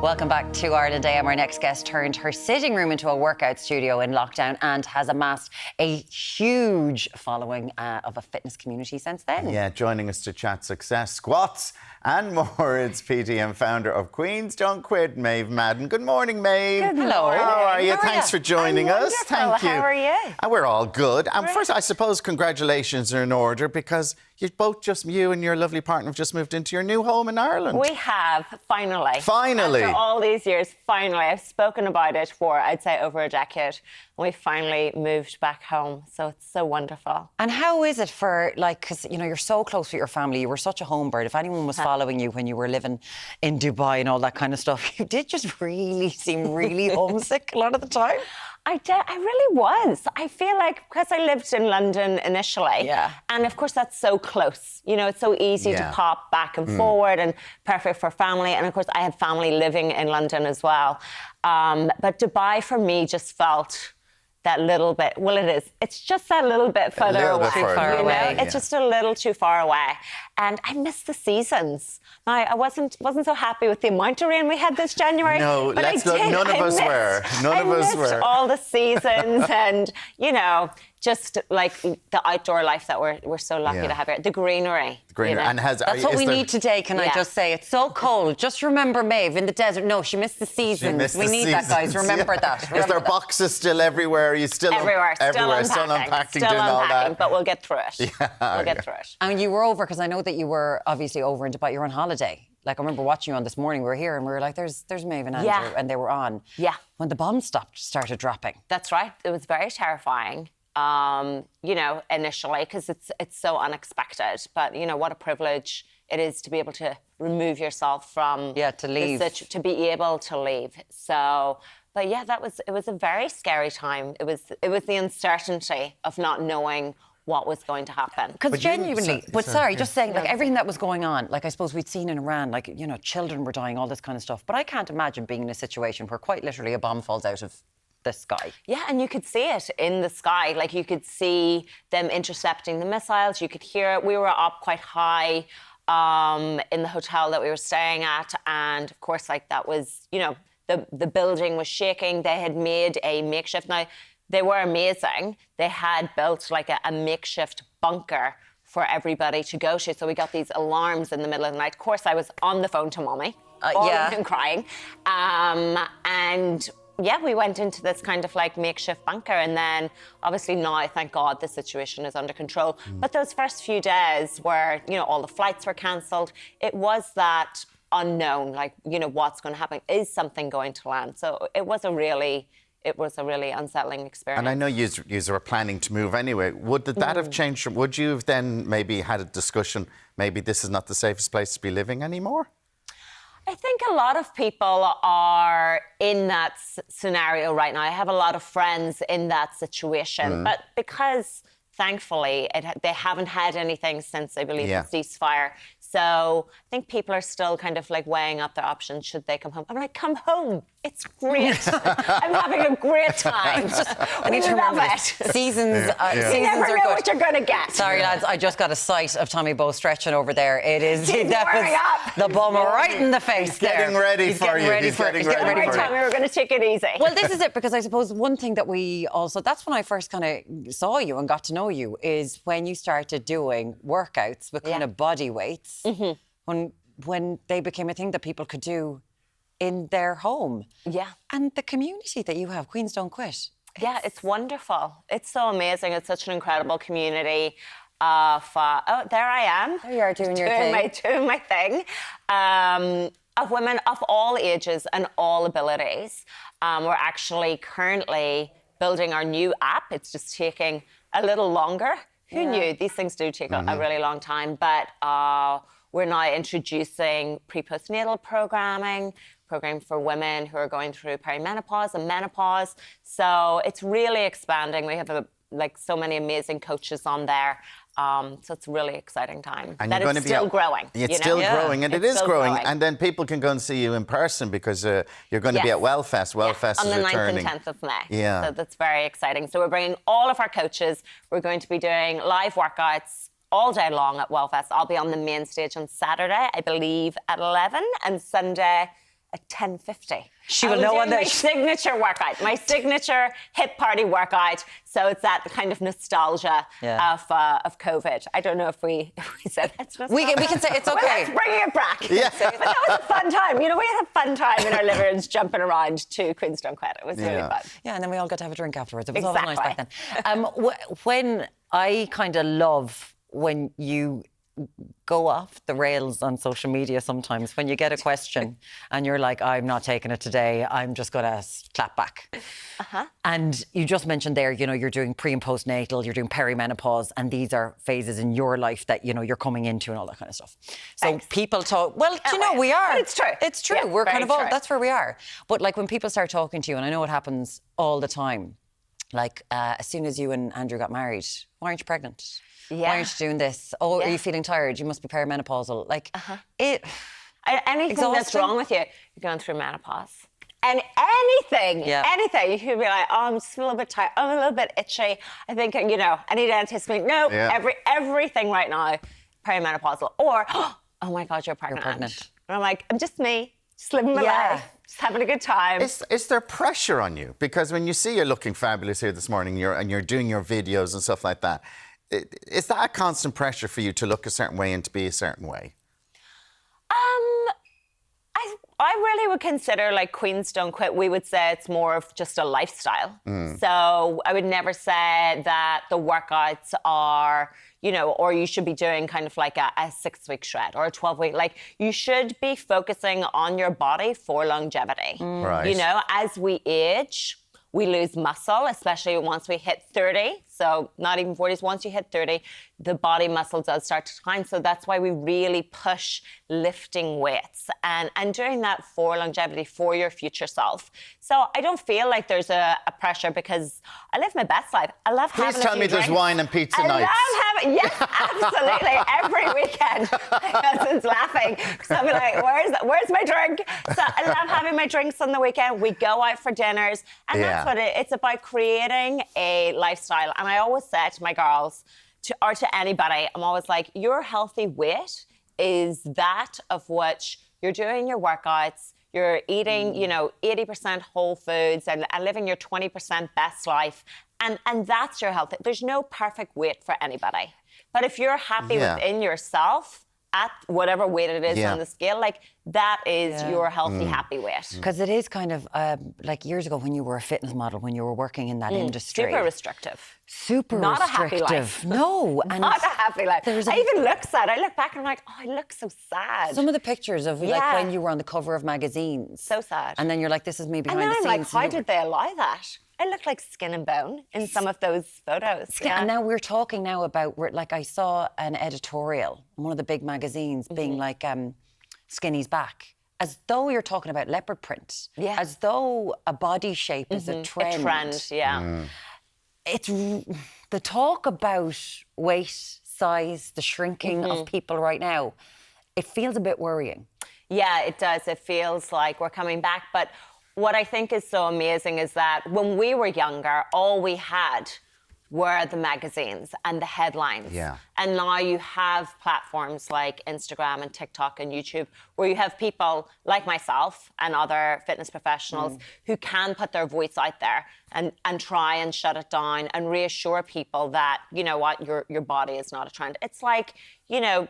Welcome back to Ireland AM. Our next guest turned her sitting room into a workout studio in lockdown and has amassed a huge following of a fitness community since then. Yeah, joining us to chat success, squats and more, it's PT and founder of Queens Don't Quit, Maeve Madden. Good morning, Maeve. Good morning. Hello. How are you? Thanks for joining us. Thank you. How are you? And we're all good. And first, I suppose congratulations are in order because you and your lovely partner have just moved into your new home in Ireland. We have, finally. Finally. After all these years, finally. I've spoken about it for, I'd say, over a decade. We finally moved back home. So it's so wonderful. And how is it for, because, you're so close with your family. You were such a home bird. If anyone was following you when you were living in Dubai and all that kind of stuff, you did just really seem really homesick a lot of the time. I really was. I feel like because I lived in London initially, and of course that's so close. It's so easy to pop back and forward and perfect for family. And of course I had family living in London as well. But Dubai for me just felt that little bit, it's just that little bit further away. Too far away. It's just a little too far away. And I missed the seasons. Now, I wasn't so happy with the amount of rain we had this January. No, but none of us were. I missed all the seasons and, just like the outdoor life that we're so lucky to have here. The greenery. And that's what we need today, can I just say? It's so cold. Just remember Maeve in the desert. No, she missed the seasons. We need that, guys. Remember that. Is there boxes still everywhere? Are you still everywhere? Still unpacking, doing all that? But we'll get through it. We'll get through it. And you were over, because I know that you were obviously over in Dubai. You were on holiday. I remember watching you on this morning. We were here and we were like, there's Maeve and Andrew, and they were on. Yeah. When the bombs started dropping. That's right. It was very terrifying. Initially, because it's so unexpected. But, what a privilege it is to be able to remove yourself from... to leave. To be able to leave. So, but yeah, it was a very scary time. It was the uncertainty of not knowing what was going to happen. Because genuinely, just saying, everything that was going on, I suppose we'd seen in Iran, children were dying, all this kind of stuff. But I can't imagine being in a situation where quite literally a bomb falls out of the sky. Yeah, and you could see it in the sky. You could see them intercepting the missiles. You could hear it. We were up quite high in the hotel that we were staying at. And of course, that was, the building was shaking. They had made a makeshift. Now, they were amazing. They had built a makeshift bunker for everybody to go to. So we got these alarms in the middle of the night. Of course, I was on the phone to Mommy, and crying. And we went into this kind of makeshift bunker. And then obviously now, thank God, the situation is under control. But those first few days where, all the flights were cancelled, it was that unknown, what's going to happen? Is something going to land? So it was a really unsettling experience. And I know you were planning to move anyway. Would that have changed? Would you have then maybe had a discussion, maybe this is not the safest place to be living anymore? I think a lot of people are in that scenario right now. I have a lot of friends in that situation. But because, thankfully, they haven't had anything since, I believe, the ceasefire. So I think people are still kind of weighing up their options. Should they come home? I'm like, come home. It's great. I'm having a great time. I need to remember seasons You never are know good. what you're going to get. Sorry, lads, I just got a sight of Tommy Bowe stretching over there. It is He's warming up. The bum right in the face. He's getting ready for you. He's getting ready for you. Tommy, we're going to take it easy. Well, this is it, because I suppose one thing that that's when I first kind of saw you and got to know you, is when you started doing workouts with kind of body weights, when they became a thing that people could do in their home. Yeah. And the community that you have, Queens Don't Quit. Yeah, it's wonderful. It's so amazing. It's such an incredible community of... there I am. There you are, doing your thing. Doing my thing. Of women of all ages and all abilities. We're actually currently building our new app. It's just taking a little longer. Who knew? These things do take a really long time. But we're now introducing pre-postnatal program for women who are going through perimenopause and menopause. So it's really expanding. We have so many amazing coaches on there. So it's a really exciting time. And that it's still growing. It's still growing, and it is growing. And then people can go and see you in person, because you're going to be at WellFest. WellFest is returning. On the 9th and 10th of May. Yeah. So that's very exciting. So we're bringing all of our coaches. We're going to be doing live workouts all day long at WellFest. I'll be on the main stage on Saturday, I believe, at 11, and Sunday at 10:50. She will know on my that. signature workout, my signature hip party workout. So it's that kind of nostalgia of COVID. I don't know if we said that's nostalgia. We can say it's okay. Well, let's bring it back. Yeah. But that was a fun time. You know, we had a fun time in our living rooms jumping around to Queens Don't Quit. It was really fun. Yeah, and then we all got to have a drink afterwards. It was all nice Exactly. back then. When I kind of love when you go off the rails on social media sometimes, when you get a question and you're like, I'm not taking it today, I'm just going to clap back. And you just mentioned there, you know, you're doing pre and postnatal, you're doing perimenopause, and these are phases in your life that, you know, you're coming into and all that kind of stuff. So people talk, well, you know, we are. But it's true. It's true. Yeah, We're kind of all, true. that's where we are. But like when people start talking to you, and I know it happens all the time, like as soon as you and Andrew got married, why aren't you pregnant? Yeah. Why aren't you doing this? Oh, are you feeling tired? You must be perimenopausal. Like, Anything that's Exhausting. wrong with you, you're going through menopause. And anything, you could be like, oh, I'm just a little bit tired. I'm a little bit itchy. I think, you know, I need antihistamine. No, everything right now, perimenopausal. Or, oh my God, you're pregnant. And I'm like, I'm just me, just living my life, just having a good time. Is there pressure on you? Because when you see you're looking fabulous here this morning, and you're doing your videos and stuff like that, is that a constant pressure for you to look a certain way and to be a certain way? I really would consider, like, Queens Don't Quit, we would say it's more of just a lifestyle. So I would never say that the workouts are, you know, or you should be doing kind of like a 6-week shred or a 12-week. Like, you should be focusing on your body for longevity. Right. You know, as we age, we lose muscle, especially once we hit 30. So not even 40s. Once you hit 30, the body muscle does start to decline. So that's why we really push lifting weights and doing that for longevity, for your future self. So I don't feel like there's a pressure because I live my best life. I love having a few Please tell me there's drinks. wine and pizza I nights. love having, yes, absolutely. Every weekend, my husband's laughing. So I'll be like, where's my drink? So I love having my drinks on the weekend. We go out for dinners. And that's what it's about, creating a lifestyle. And I always say to my girls, or to anybody, I'm always like, your healthy weight is that of which you're doing your workouts, you're eating, you know, 80% whole foods and living your 20% best life. And that's your health. There's no perfect weight for anybody. But if you're happy within yourself, at whatever weight it is on the scale, like that is your healthy, happy weight. Because it is kind of like years ago when you were a fitness model, when you were working in that industry. Super restrictive. Super Not restrictive. a happy life. No. And Not a happy life. I even look sad. I look back and I'm like, oh, I look so sad. some of the pictures of like when you were on the cover of magazines. So sad. And then you're like, this is me behind and the then scenes. I'm like, how did they allow that? I look like skin and bone in some of those photos. And now we're talking now about, like I saw an editorial in one of the big magazines being like, skinny's back. As though you're talking about leopard print. Yeah. As though a body shape is a trend. A trend, yeah. It's the talk about weight, size, the shrinking of people right now. It feels a bit worrying. Yeah, it does. It feels like we're coming back. But what I think is so amazing is that when we were younger, all we had were the magazines and the headlines. Yeah. And now you have platforms like Instagram and TikTok and YouTube where you have people like myself and other fitness professionals who can put their voice out there and try and shut it down and reassure people that, you know what, your body is not a trend. It's like, you know,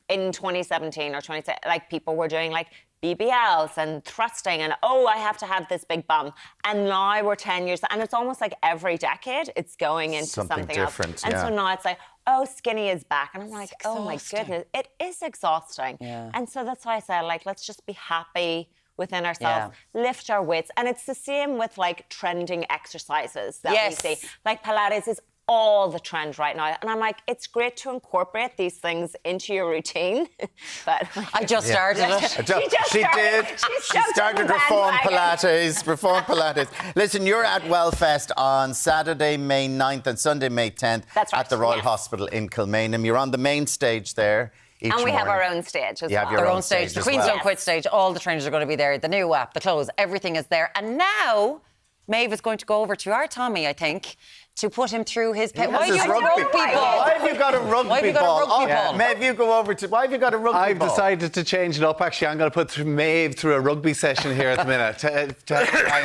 in 2017 or 20, like people were doing like BBLs and thrusting and, oh, I have to have this big bum. And now we're 10 years, and it's almost like every decade it's going into something different, else. And so now it's like, oh, skinny is back. And I'm like, oh my goodness, it is exhausting. Yeah. And so that's why I say, like, let's just be happy within ourselves, lift our weights. And it's the same with like trending exercises that we see. Like Pilates is all the trend right now. And I'm like, it's great to incorporate these things into your routine. But I just started it. She did. She started Reform Pilates. Listen, you're at WellFest on Saturday, May 9th and Sunday, May 10th at the Royal Hospital in Kilmainham. You're on the main stage there. And we have our own stage as well. Have your own stage. The Queens Don't Quit stage. All the trainers are going to be there. The new app, the clothes, everything is there. And now Maeve is going to go over to our Tommy, I think, to put him through his pain. Why Why do you have a rugby ball? Why have you got a rugby Why have you got a ball? rugby ball? Maeve, you go over to... Why have you got a rugby I've ball? decided to change it up. Actually, I'm going to put Maeve through a rugby session here at the minute.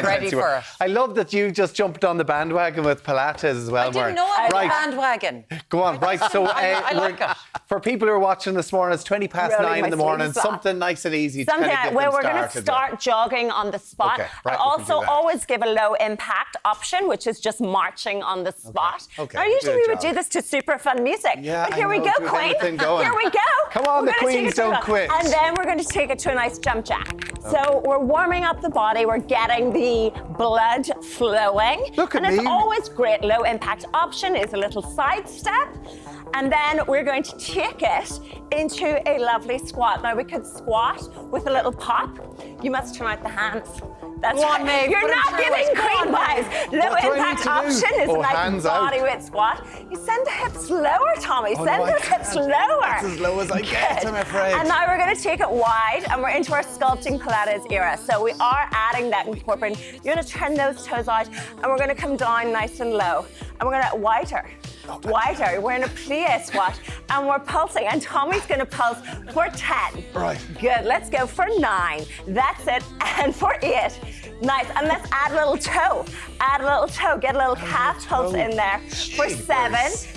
Ready for it. I love that you just jumped on the bandwagon with Pilates as well, I didn't Mark. know I was Right. a bandwagon. Go on, right. So I like it. for people who are watching this morning, it's 20 past Rolling 9 in the my morning. sleeves off. Something nice and easy to Something kind of get where them we're going to started start jogging on the spot. Okay, right, I we can do also that. always give a low impact option, which is just marching on the spot. Okay, Now, we'll usually do a we would jog. do this to super fun music. Yeah, but here I we know, go, with Queen. anything going. Here we go. Come on, We're the gonna take queens it to don't a- quit. And then we're going to take it to a nice jump jack. So we're warming up the body. We're getting the blood flowing. Look at and it's me. always great. Low impact option is a little side step. And then we're going to take it into a lovely squat. Now we could squat with a little pop. You must turn out the hands. That's Go right. on, Maeve, You're put 'em not through giving it. Go on, Queen vibes. Maeve. Low What do I impact need to do? option is Oh, a nice hands out. body weight squat. You send the hips lower, Tommy. Oh, Send no, I those hips can't. lower. That's as low as I get, Good. I'm afraid. And now we're going to take it wide and we're into our sculpting Pilates era. So we are adding that incorporating. You're going to turn those toes out and we're going to come down nice and low. And we're going to wider. Wider. We're in a plie squat and we're pulsing. And Tommy's going to pulse for 10. Right. Good. Let's go for 9. That's it. And for 8. Nice. And let's add a little toe. Add a little toe. Get a little calf pulse in there. For 7.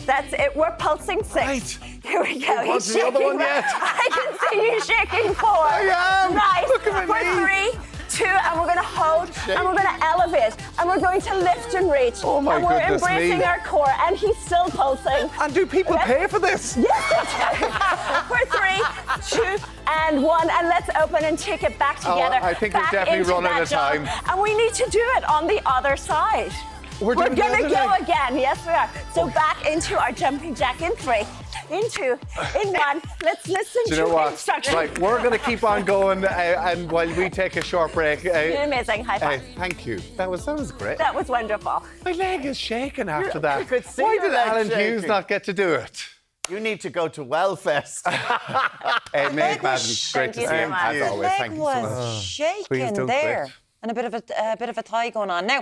That's it. We're pulsing 6. Right. Here we go. You want He's the other shaking one yet? I can see you shaking 4. I am. Nice. Look at my For knee. 3. 2, and we're going to hold, and we're going to elevate, and we're going to lift and reach. Oh my and we're goodness embracing me. our core, and he's still pulsing. And do people pay for this? Yes, for 3, 2, and 1, and let's open and take it back Oh, together. I think we're back definitely into running that out of jog. time. And we need to do it on the other side. We're We're doing the going to other go leg. again. Yes, we are. So back into our jumping jack in 3, in 2, in 1. Let's listen Do you know to what? instructions. Right, we're going to keep on going, and while we take a short break. Amazing. High five. Thank you. That was great. That was wonderful. My leg is shaking after that. I could see Why your did leg Alan Hughes shaking. not get to do it? You need to go to WellFest. Hey, Maeve Madden, great to see you so you much. as Your always. leg Thank you so much. was Please shaking don't there. quit. And a bit of a thigh going on. Now,